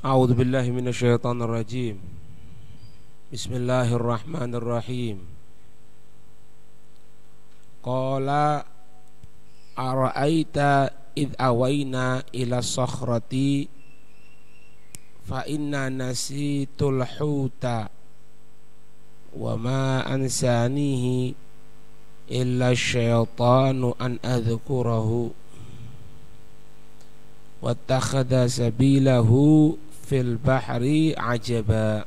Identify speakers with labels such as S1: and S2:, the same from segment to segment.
S1: A'udzu billahi minasyaitonir rajim. Bismillahirrahmanirrahim. Qala ara'aita id awayna ila sakhrati fa inna nasitul huta wa ma ansanihi illa syaitanu an adhkurahu wattakhadha sabilahu fil bahri ajaba.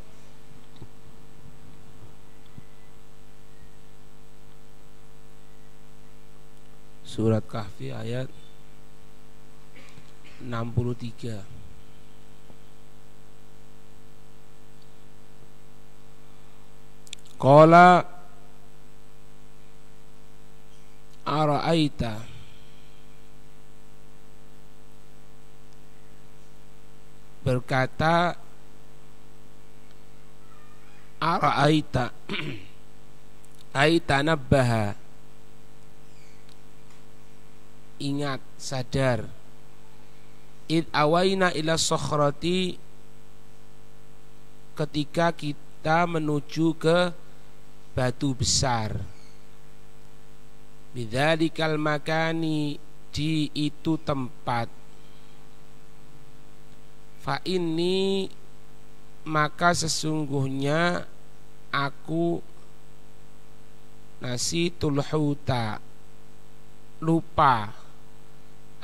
S1: Surat Kahfi ayat 63. Qala ara'aita, berkata ara'aita ai tanabbaha, ingat, sadar, id awaina ila sakhrati, ketika kita menuju ke batu besar, bidzalikal makani, di itu tempat, fa inni, maka sesungguhnya aku nasitul huta, lupa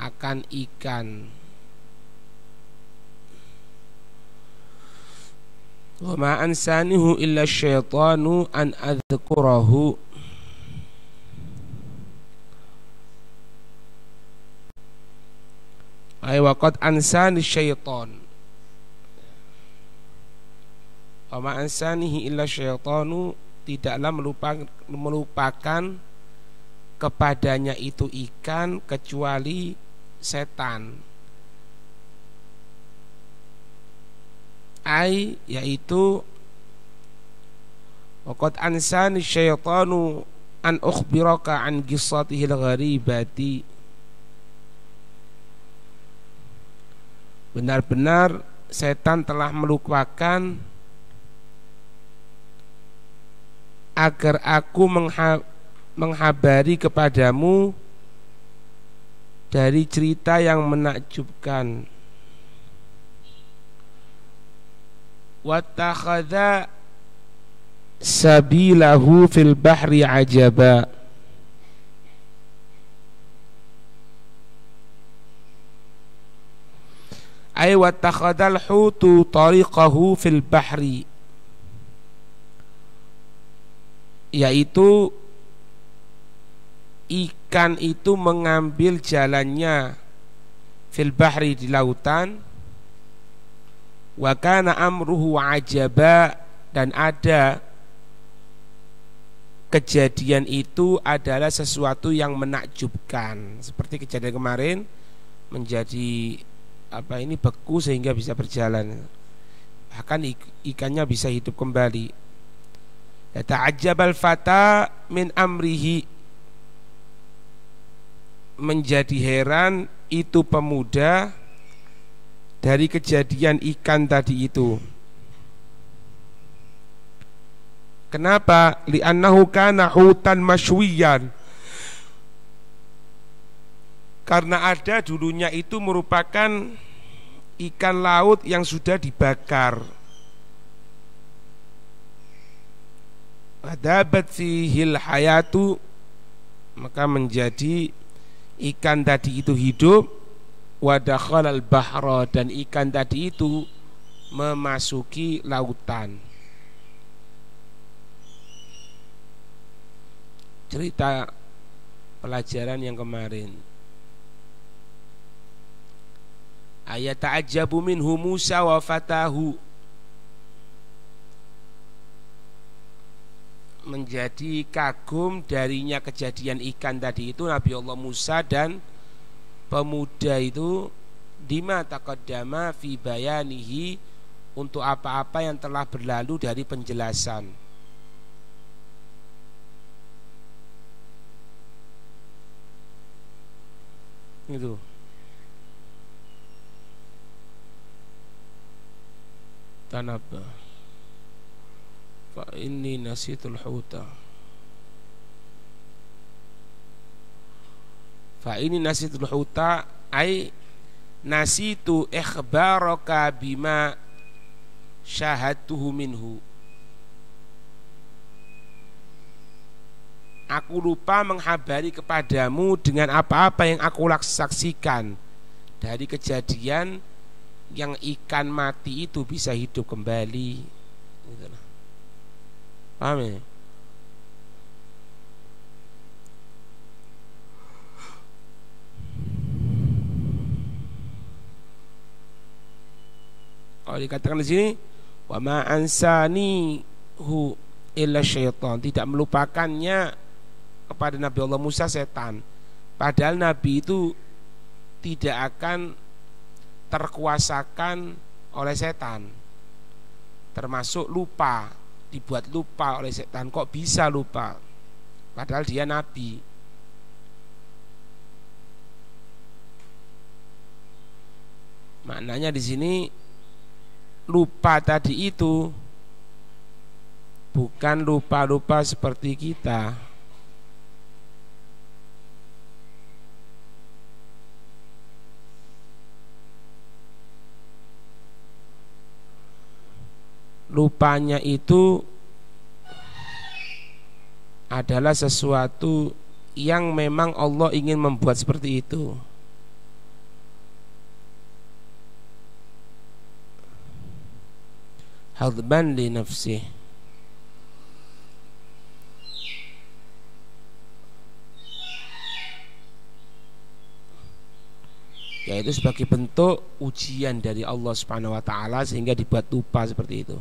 S1: akan ikan, wa ma ansanihu illa syaitanu an adzkurahu, ay waqad ansani syaitan, wa ma ansanihi illa syaitanu, tidaklah melupakan kepadanya itu ikan kecuali setan, ai yaitu waqad ansani syaitanu an ukhbiraka an qissatihil gharibati, benar-benar setan telah melupakan agar aku menghabari kepadamu dari cerita yang menakjubkan. Wattakhadha sabilahu fil bahri ajaba, ay wattakhadhal hutu tariqahu fil bahri, yaitu ikan itu mengambil jalannya fil bahri, di lautan, wa kana amruhu ajaba, dan ada kejadian itu adalah sesuatu yang menakjubkan, seperti kejadian kemarin menjadi beku sehingga bisa berjalan, bahkan ikannya bisa hidup kembali. Yata'ajjabal fata min amrihi, menjadi heran itu pemuda dari kejadian ikan tadi itu. Kenapa? Li'annahu kana hutan masywiyan, karena ada dulunya itu merupakan ikan laut yang sudah dibakar. Adabat fihil hayatu, maka menjadi ikan tadi itu hidup. Wadakhalal bahra, dan ikan tadi itu memasuki lautan. Cerita pelajaran yang kemarin. Ayat ta'ajjabu minhu Musa wa fatahu, menjadi kagum darinya kejadian ikan tadi itu Nabi Allah Musa dan pemuda itu, dima taqaddama fi bayanihi, untuk apa-apa yang telah berlalu dari penjelasan. Itu Tanabah. Fa inni nasitul huta. Fa ini nasitul huta ai nasitu ikhbaraka bima syahadtuhu minhu. Aku lupa menghabari kepadamu dengan apa-apa yang aku saksikan dari kejadian yang ikan mati itu bisa hidup kembali. Paham ya? Kalau dikatakan di sini, wa ma ansani hu illa syaitan, tidak melupakannya kepada Nabi Allah Musa setan. Padahal Nabi itu tidak akan terkuasakan oleh setan, termasuk lupa, dibuat lupa oleh setan. Kok bisa lupa? Padahal dia Nabi. Maknanya di sini lupa tadi itu bukan lupa-lupa seperti kita. Lupanya itu adalah sesuatu yang memang Allah ingin membuat seperti itu. Hadban li nafsih, yaitu sebagai bentuk ujian dari Allah Subhanahu wa taala sehingga dibuat lupa seperti itu.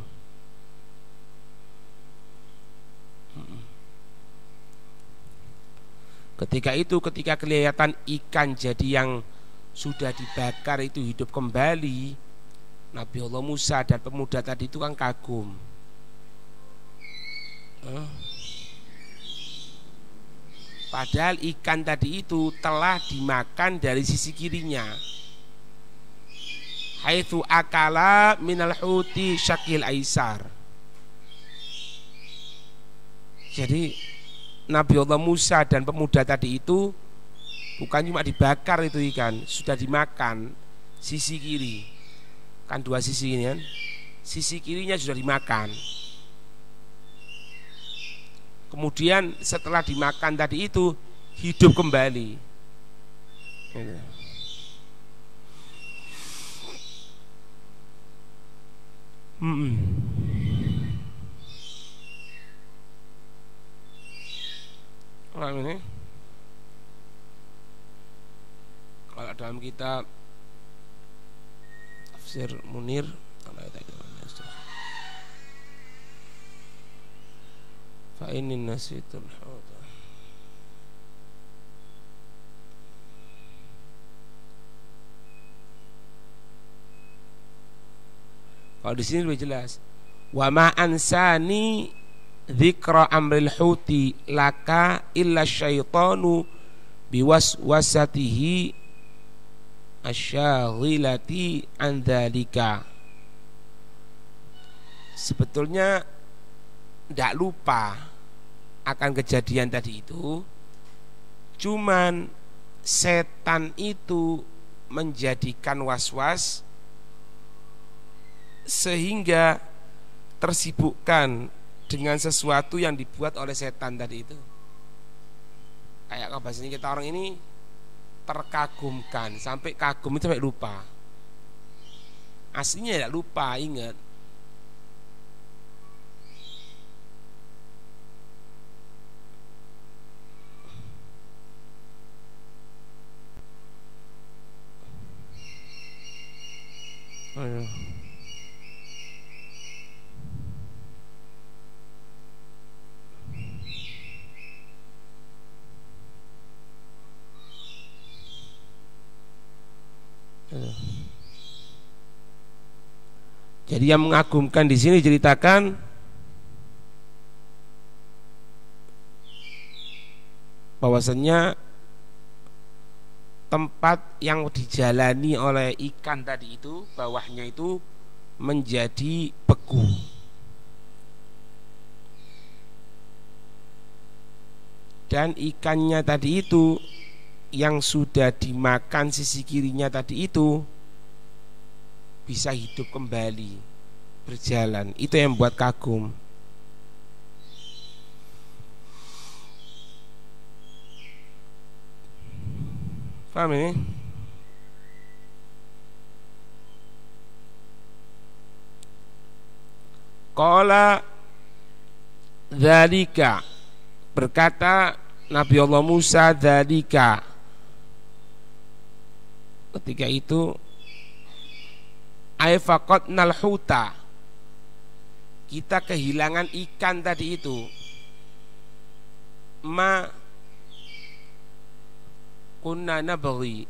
S1: Ketika kelihatan ikan jadi yang sudah dibakar itu hidup kembali, Nabi Allah Musa dan pemuda tadi itu kan kagum. Padahal ikan tadi itu telah dimakan dari sisi kirinya. Haitsu akala minal huti syakil aisar. Jadi Nabi Allah Musa dan pemuda tadi itu bukan cuma dibakar itu ikan, sudah dimakan sisi kiri. Kan dua sisi ini kan, sisi kirinya sudah dimakan. Kemudian setelah dimakan tadi itu hidup kembali. Ini kalau dalam kitab Tafsir Munir fa inni nasitul huta. Kalau di sini lebih jelas, wa ma ansani dzikra amril huti laka illa syaitanu biwaswasatihi asyaghilati an dzalika. Sebetulnya tidak lupa akan kejadian tadi itu, cuman setan itu menjadikan was-was sehingga tersibukkan dengan sesuatu yang dibuat oleh setan tadi itu. Kayak apa bahasanya, kita orang ini terkagumkan, sampai kagum itu sampai lupa. Aslinya tidak lupa, ingat. Ayo. Jadi yang mengagumkan di sini ceritakan bahwasannya tempat yang dijalani oleh ikan tadi itu, bawahnya itu menjadi beku. Dan ikannya tadi itu yang sudah dimakan sisi kirinya tadi itu bisa hidup kembali, berjalan. Itu yang membuat kagum. Paham ini? Qala dzalika, berkata Nabi Allah Musa, dzalika, ketika itu ay faqadnal huta, kita kehilangan ikan tadi itu, ma kunna nabghi,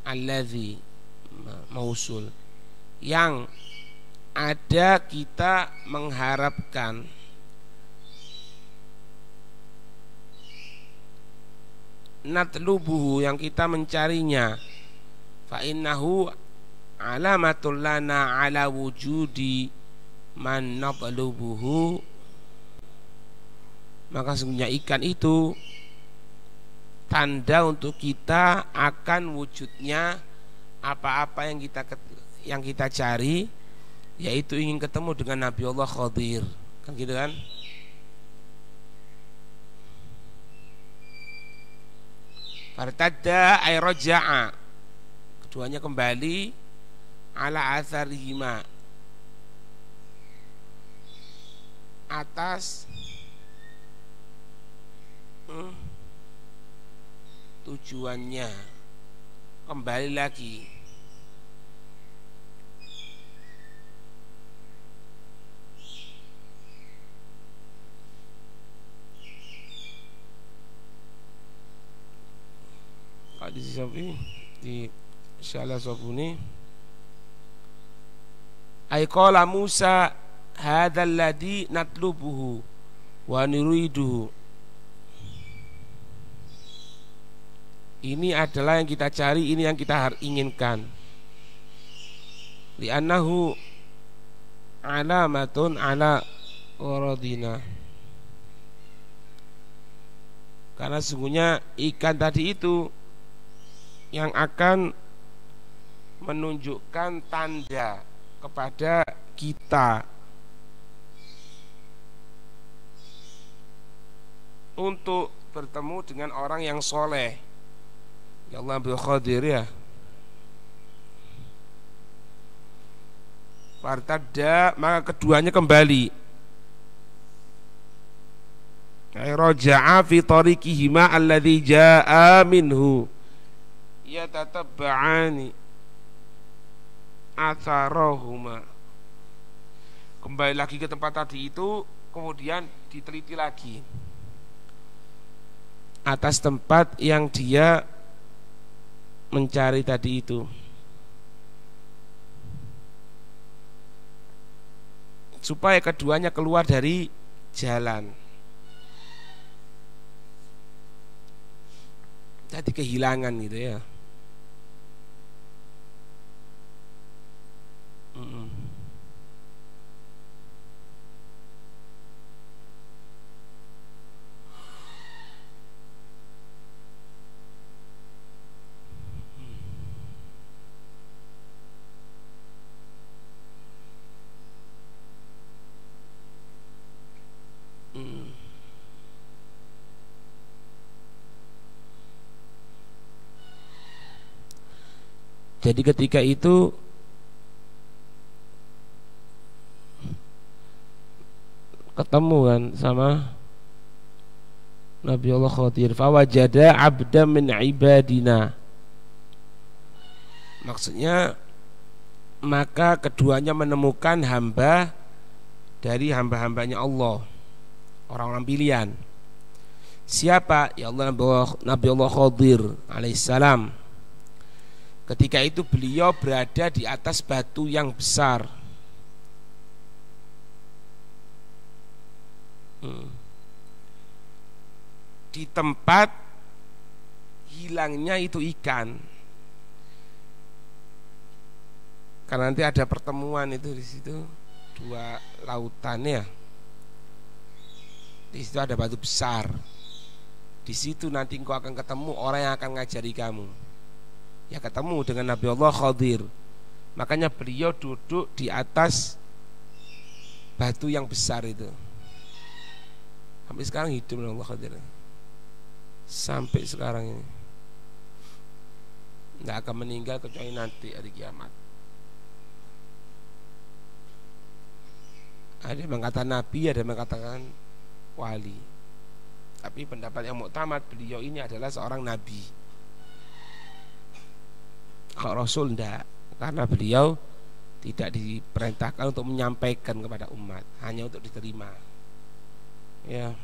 S1: alladzi mausul, yang ada kita mengharapkan, natlubuhu, yang kita mencarinya, fa innahu alamatul lana ala wujudi man natlubuhu, maka sesungguhnya ikan itu tanda untuk kita akan wujudnya apa-apa yang kita cari, yaitu ingin ketemu dengan Nabi Allah Khadir, kan gitu kan? Fartadda ay raja'a, keduanya kembali, ala atharihima, atas tujuannya, kembali lagi. Di sini di Salah Sabuni ay qala Musa hadzal ladzi natlubuhu wa nuriduhu, ini adalah yang kita cari, ini yang kita inginkan. Li'annahu alamatun ala waradina, karena sesungguhnya ikan tadi itu yang akan menunjukkan tanda kepada kita untuk bertemu dengan orang yang soleh. Ya Allah bil Khadir ya. Fartadda, maka keduanya kembali. Raja'a fi tariqihima alladzi jaa'a minhu yatatabba'ani atharahuma, kembali lagi ke tempat tadi itu, kemudian diteliti lagi atas tempat yang dia mencari tadi itu, supaya keduanya keluar dari jalan. Jadi kehilangan gitu ya. Jadi ketika itu ketemu kan sama Nabi Allah Khadir, fawajada abda min ibadina, maksudnya maka keduanya menemukan hamba dari hamba-hambanya Allah, orang-orang pilihan. Siapa? Ya Allah, Nabi Allah Khadir alaihissalam. Ketika itu beliau berada di atas batu yang besar. Di tempat hilangnya itu ikan. Karena nanti ada pertemuan itu di situ, dua lautan ya. Di situ ada batu besar. Di situ nanti engkau akan ketemu orang yang akan ngajari kamu. Ya ketemu dengan Nabi Allah Khadir. Makanya beliau duduk di atas batu yang besar itu. Sampai sekarang hidup Nabi Allah Khadir. Sampai sekarang ini nggak akan meninggal kecuali nanti hari kiamat. Ada yang mengatakan nabi, ada yang mengatakan wali. Tapi pendapat yang muktamad, beliau ini adalah seorang nabi. Kalau rasul enggak, karena beliau tidak diperintahkan untuk menyampaikan kepada umat, hanya untuk diterima. Ya.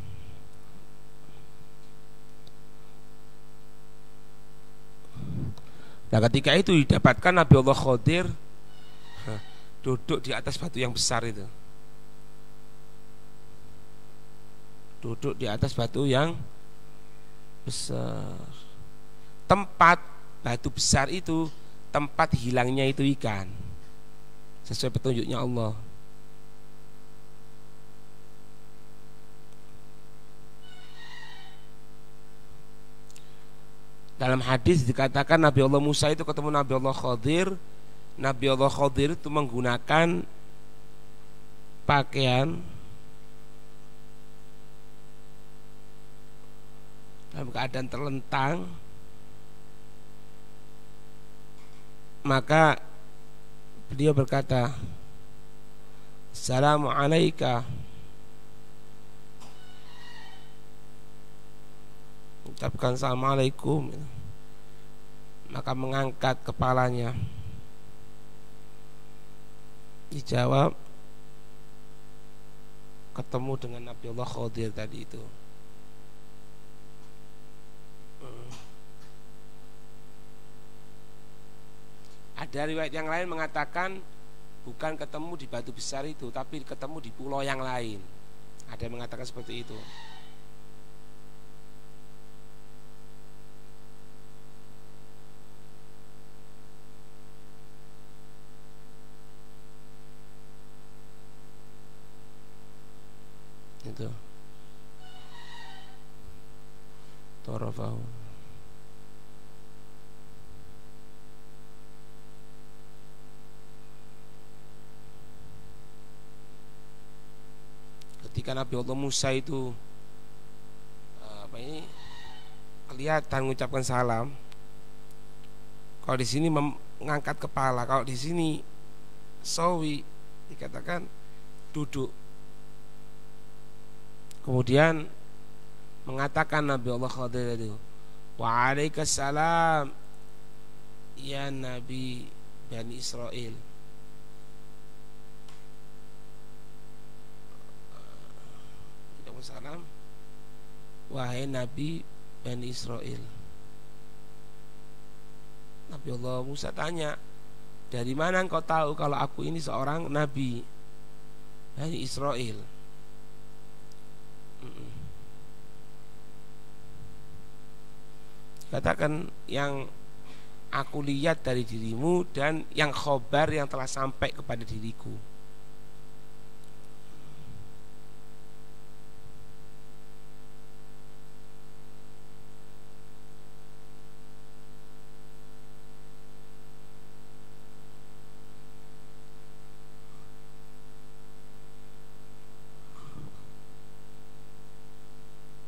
S1: Nah ketika itu didapatkan Nabi Allah Khadir duduk di atas batu yang besar itu. Duduk di atas batu yang besar. Tempat batu besar itu tempat hilangnya itu ikan, sesuai petunjuknya Allah. Dalam hadis dikatakan Nabi Allah Musa itu ketemu Nabi Allah Khadir. Nabi Allah Khadir itu menggunakan pakaian dalam keadaan terlentang. Maka beliau berkata, Assalamualaikum. Ucapkan Assalamualaikum. Maka mengangkat kepalanya, dijawab, ketemu dengan Nabi Allah Khadir tadi itu. Ada riwayat yang lain mengatakan bukan ketemu di batu besar itu, tapi ketemu di pulau yang lain. Ada yang mengatakan seperti itu. Itu Tarafahu. Ketika Nabi Allah Musa itu kelihatan mengucapkan salam. Kalau di sini mengangkat kepala, kalau di sini sawi dikatakan duduk. Kemudian mengatakan Nabi Allah Khadir itu, Waalaikumsalam ya Nabi Bani Israel. Waalaikumsalam wahai Nabi Bani Israel. Nabi Allah Musa tanya, dari mana engkau tahu kalau aku ini seorang Nabi Bani Israel? Katakan yang aku lihat dari dirimu dan yang khobar yang telah sampai kepada diriku.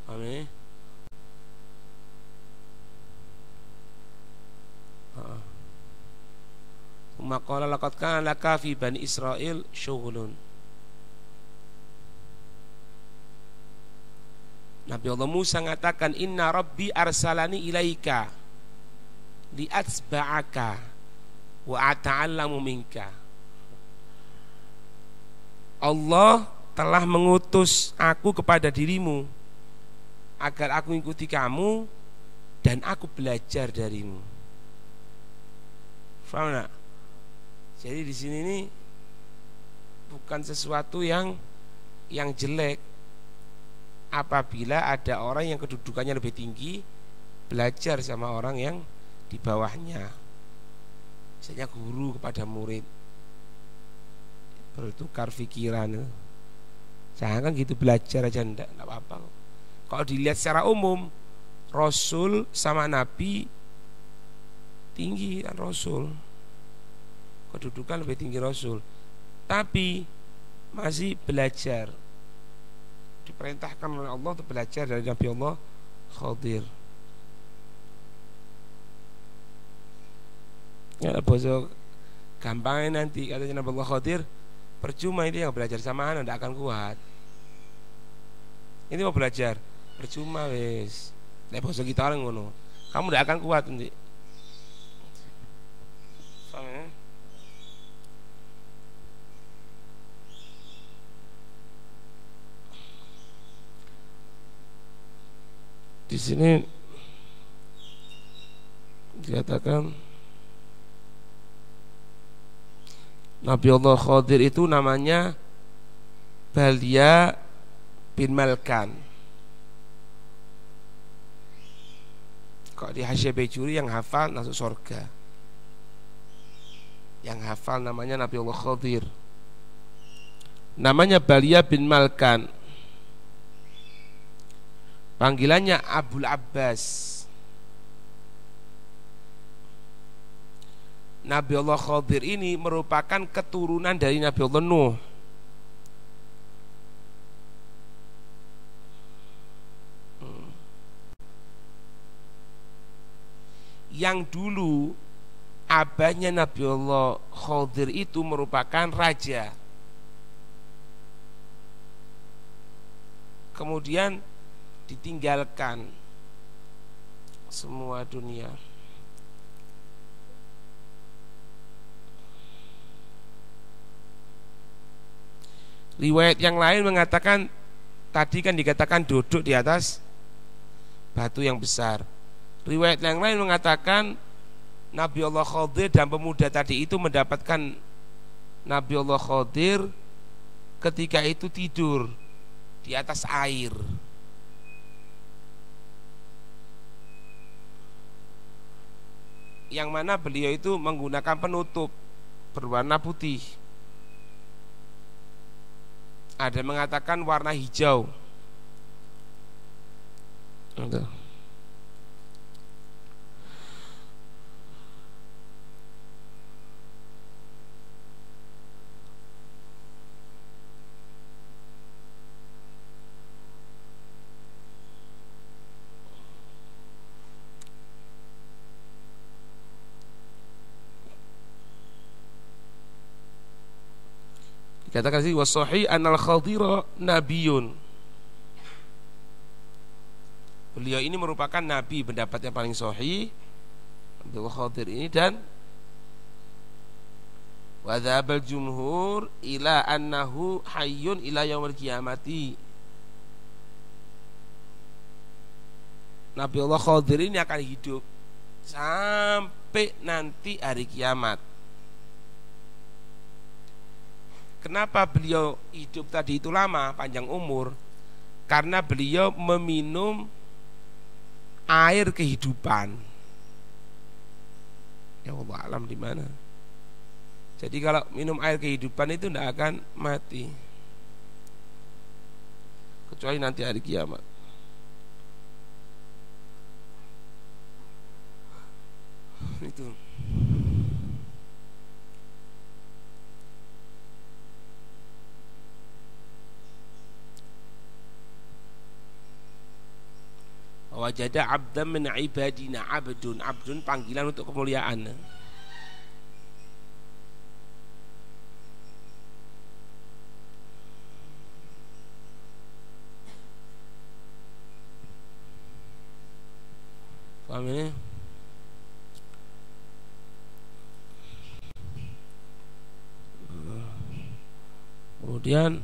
S1: Amin. Maqala laqad kana laka fi Bani Israil syughulun. Nabi Allah Musa mengatakan, Inna Rabbi arsalani ilaika li'atsba'aka wa ata'allamu minka. Allah telah mengutus aku kepada dirimu agar aku mengikuti kamu dan aku belajar darimu. Faham tak? Jadi di sini ini bukan sesuatu yang jelek apabila ada orang yang kedudukannya lebih tinggi belajar sama orang yang di bawahnya. Misalnya guru kepada murid, bertukar pikiran. Jangan gitu belajar aja enggak apa-apa. Kalau dilihat secara umum, Rasul sama Nabi tinggi kan Rasul. Kedudukan lebih tinggi Rasul. Tapi masih belajar. Diperintahkan oleh Allah untuk belajar dari Nabi Allah Khadir. Ya bosok gampangnya nanti katanya Nabi Allah Khadir, percuma ini yang belajar sama anak tidak akan kuat. Ini mau belajar percuma wes. Nek bosok kita orang ngono, kamu tidak akan kuat nanti. Paham ya? Di sini dikatakan Nabi Allah Khadir itu namanya Balya bin Malkan. Kok di Hasyiah Bejuri yang hafal masuk surga. Yang hafal namanya Nabi Allah Khadir. Namanya Balya bin Malkan. Panggilannya Abul Abbas. Nabi Allah Khadir ini merupakan keturunan dari Nabi Allah Nuh. Yang dulu abahnya Nabi Allah Khadir itu merupakan raja. Kemudian ditinggalkan semua dunia. Riwayat yang lain mengatakan, tadi kan dikatakan duduk di atas batu yang besar. Riwayat yang lain mengatakan Nabi Allah Khadir dan pemuda tadi itu mendapatkan Nabi Allah Khadir ketika itu tidur di atas air. Yang mana beliau itu menggunakan penutup berwarna putih. Ada mengatakan warna hijau. Ada. Dikatakan sih wasahih anal Khadira nabiyun. Beliau ini merupakan nabi, pendapat yang paling sahih Abdul Khadir ini. Dan wa dzhabal jumhur ila annahu hayyun ila yaumil qiyamati. Nabi Allah Khadir ini akan hidup sampai nanti hari kiamat. Kenapa beliau hidup tadi itu lama, panjang umur? Karena beliau meminum air kehidupan. Ya Allah alam di mana. Jadi kalau minum air kehidupan itu tidak akan mati, kecuali nanti hari kiamat. Itu. Wajada abdan min ibadina. Abdun panggilan untuk kemuliaan. Paham ini? Kemudian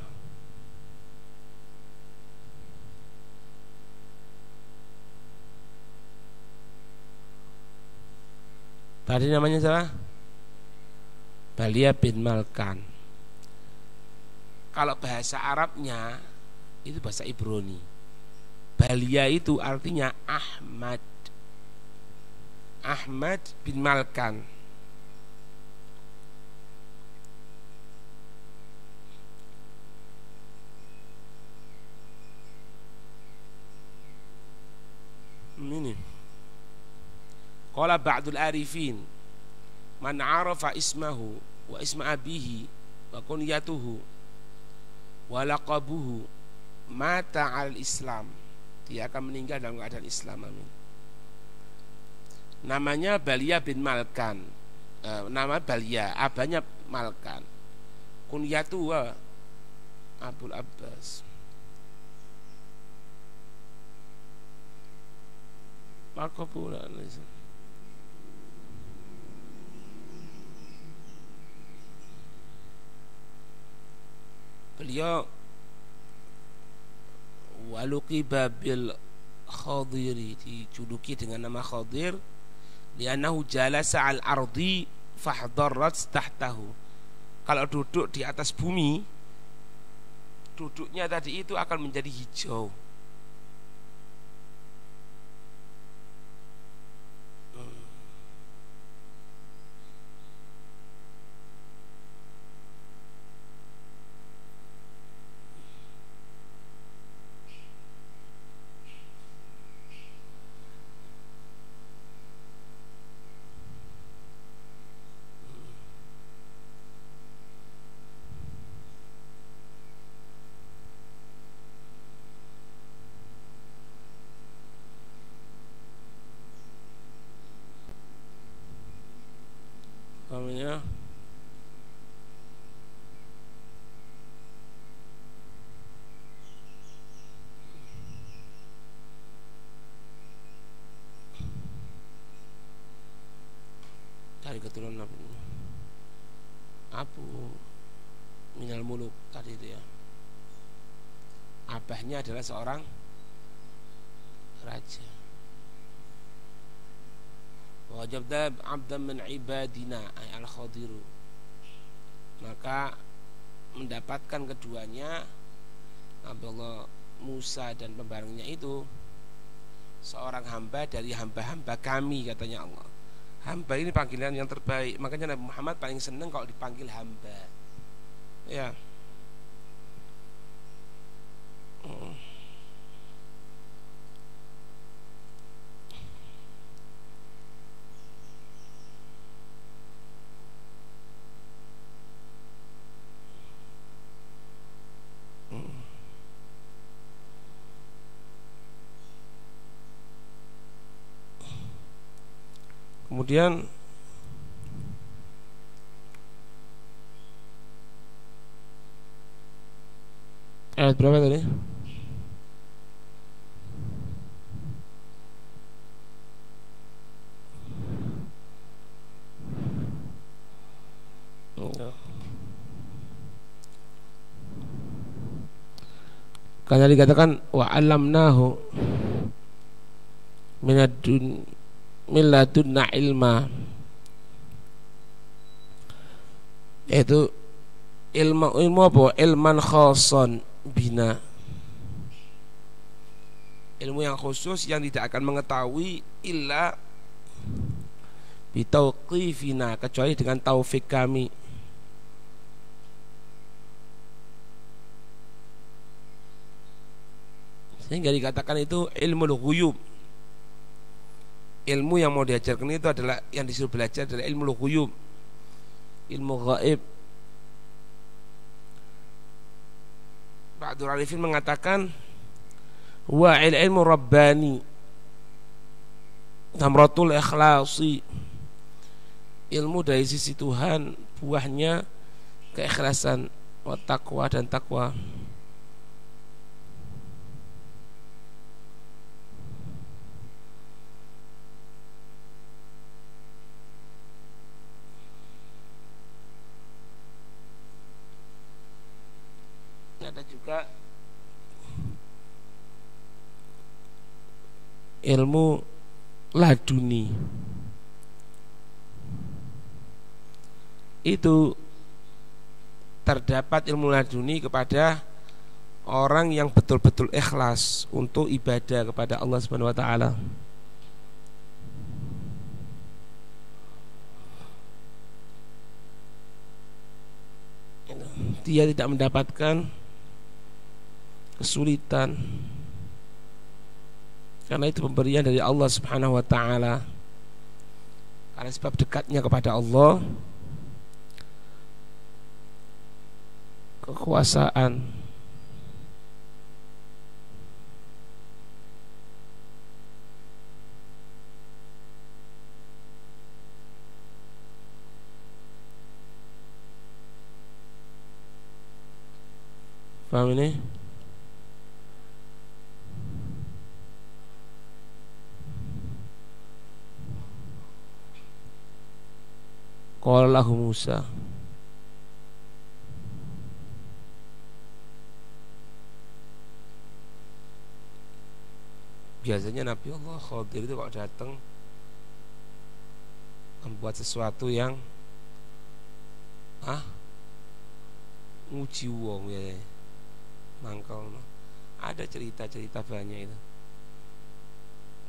S1: tadi namanya siapa? Balya bin Malkan. Kalau bahasa Arabnya itu bahasa Ibrani. Balya itu artinya Ahmad. Ahmad bin Malkan. ini. Qala ba'dul arifin man 'arafa ismahu wa isma abihi wa kunyatuhu wa laqabuhu mata 'alal Islam. Dia akan meninggal dalam keadaan Islam. Amin. Namanya Balia bin Malkan. Nama Balia, abahnya Malkan. Kunyatu Abul Abbas. Maka pula beliau waluqiba bil Khadiri, dijuluki dengan nama Khadir li'annahu jalasa al ardi fahdharat tahtahu. Kalau duduk di atas bumi, duduknya tadi itu akan menjadi hijau. Namanya dari keturunan Abu Minal Muluk tadi itu ya. Abahnya adalah seorang raja. Wajabda abdan min ibadina ay al-Khadiru. Maka mendapatkan keduanya Abdullah Musa dan pembarengnya itu seorang hamba dari hamba-hamba kami, katanya Allah. Hamba ini panggilan yang terbaik. Makanya Nabi Muhammad paling senang kalau dipanggil hamba. Ya. Kemudian ayat berapa tadi? Karena dikatakan wa 'allamnahu min ladunna ilma, yaitu ilmu apa? Ilman khasan bina, ilmu yang khusus yang tidak akan mengetahui illa bitauqifina, kecuali dengan taufik kami. Sehingga dikatakan itu ilmu ghuyub. Ilmu yang mau diajarkan itu adalah, yang disuruh belajar adalah ilmu ghuyub, ilmu gaib. Ba'dul arifin mengatakan wa ilmu rabbani tamratul ikhlasi, ilmu dari sisi Tuhan, buahnya keikhlasan, wa taqwa dan takwa. Ada juga ilmu laduni, itu terdapat ilmu laduni kepada orang yang betul-betul ikhlas untuk ibadah kepada Allah Subhanahu wa taala. Dia tidak mendapatkan kesulitan, Karena itu pemberian dari Allah Subhanahu wa taala. Karena sebab dekatnya kepada Allah, kekuasaan, paham ini? Qala lahu Musa, biasanya Nabi Allah Khadir itu kalau datang membuat sesuatu yang nguji wong ya, mangkal. Ada cerita-cerita banyak itu.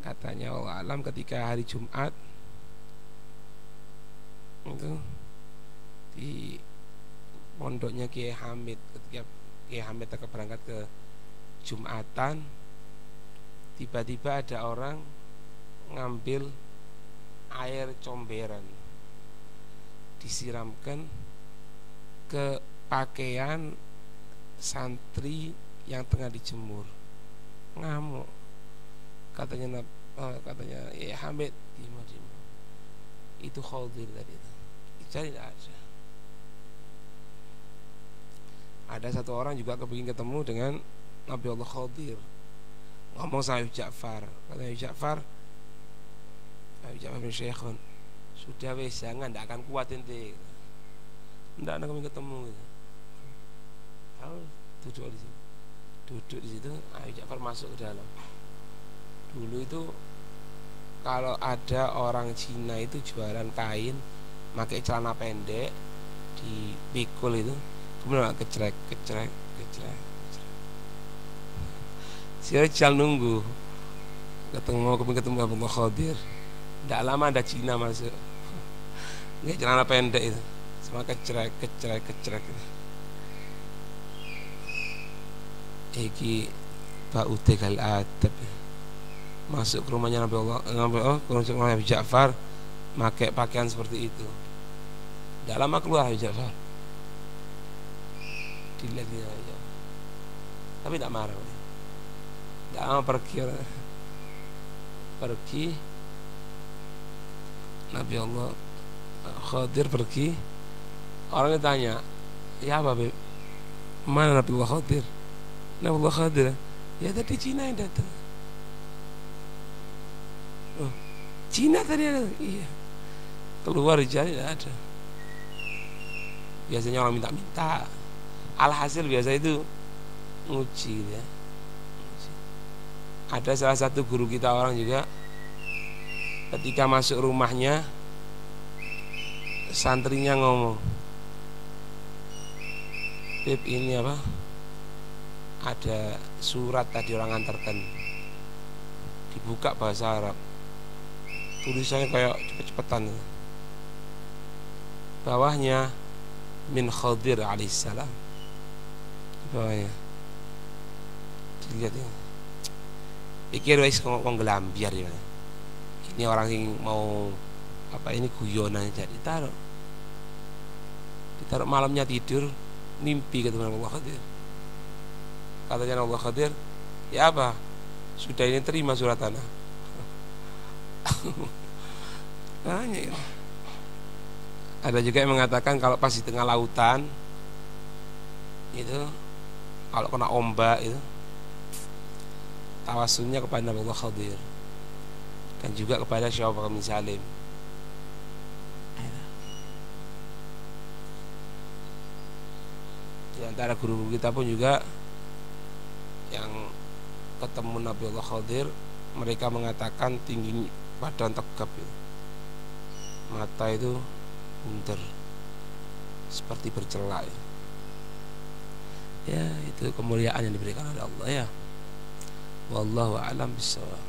S1: Katanya Allah alam ketika hari Jumat itu di pondoknya Kiai Hamid, ketika Kiai Hamid berangkat ke Jumatan, tiba-tiba ada orang ngambil air comberan disiramkan ke pakaian santri yang tengah dijemur. Ngamuk. Katanya ya Hamid, dima. Itu Khadir tadi itu. Dicari tidak ada. Ada satu orang juga kepingin ketemu dengan Nabi Allah Khadir. Ngomong sama Habib Ja'far. Kata Habib Ja'far bin Syekhun, sudah wes jangan, tidak akan kuat ente. Tidak ada kami ketemu gitu. Duduk di situ. Duduk di situ, Habib Ja'far masuk ke dalam. Dulu itu kalau ada orang Cina itu jualan kain, pakai celana pendek, dipikul itu, kemudian kecrek. Saya jalan nunggu, ketemu Abu Khadir. Tidak lama ada Cina masuk, nggak celana pendek itu, sama kecrek. Iki Pak Utegal Adab. Masuk ke rumahnya Nabi Allah, ke rumah Habib Ja'far, pakai pakaian seperti itu. Tidak lama keluar Habib Ja'far, dilihat aja, tapi tidak marah. Tidak lama pergi Nabi Allah Khadir pergi. Orangnya tanya, ya apa Beb? Mana Nabi Allah Khadir? Nabi Allah Khadir, ya tadi Cina yang datang. Cina tadi ada, iya. Keluar jari tidak ada. Biasanya orang minta. Alhasil biasa itu nguji ya. Ada salah satu guru kita orang juga, ketika masuk rumahnya, santrinya ngomong, Beb ini apa? Ada surat tadi orang antarkan. Dibuka bahasa Arab. Tulisannya kayak cepet-cepetan. Bawahnya min Khadir alaihissalam. Bawahnya dilihat ya. Pikir wis ngomong gelambiar ya. Ini orang yang mau apa ini guyonan jadi ditaruh malamnya tidur mimpi ketemu Allah Khadir. Katanya Allah Khadir, ya apa? Sudah ini terima surat tanah. Banyak ya. Ada juga yang mengatakan kalau pas di tengah lautan itu, kalau kena ombak itu, tawasulnya kepada Allah Khadir dan juga kepada Syekh Bakar bin Salim. Di antara guru kita pun juga yang ketemu Nabi Allah Khadir, mereka mengatakan tinggi badan tegap ya. Mata itu bunder seperti bercelak ya. Ya itu kemuliaan yang diberikan oleh Allah ya. Wallahu a'lam bishawab.